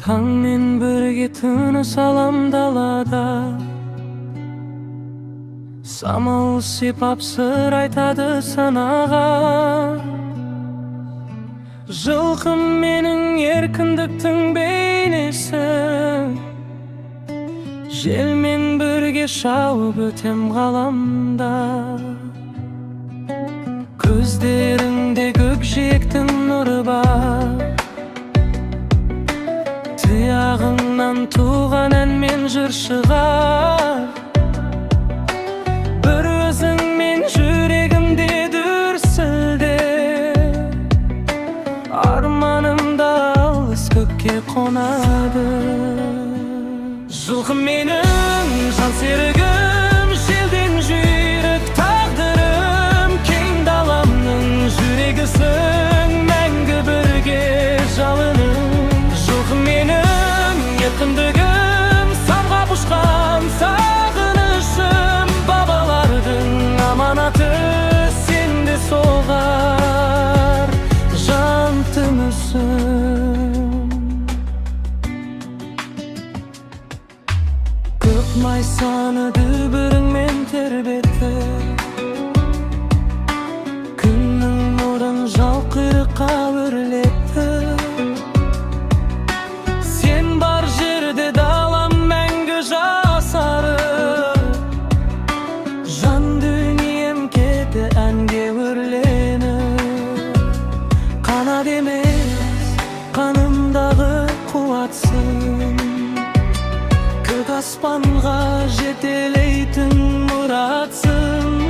Tangmen birge tыныш алам далада. Самал сипап сыр айтады санаға. Жылқым менің еркіндіктің бейнесі. Желмен бірге шауып өтем ғаламда. Көздеріңде көкжиектің нұры бар. Тұяғыңнан туған әнмен жыр шығар. Бір өзіңмен жүрегімде дүрсілде. Арманымда алыс көкке қонады. Жылқым менің жан серігім, желден жүйрік тағдырым. Кең даламның жүрегісің, мәңгі бірге жалыным. Жылқым менің еркіндігім, самғап ұшқан сағынышым. Бабалардың аманаты сенде соғар жан тынысым. Көк майсаны дүбіріңмен тербетті. Күннің нұрын жал-құйрыққа өрлетті. Сен бар жерде далам мәңгі жасарып. Жан дүнием кетті әнге өрленіп. Қанат емес қанымдағы қуатсың. Көк аспанға жетелейтін мұратсың.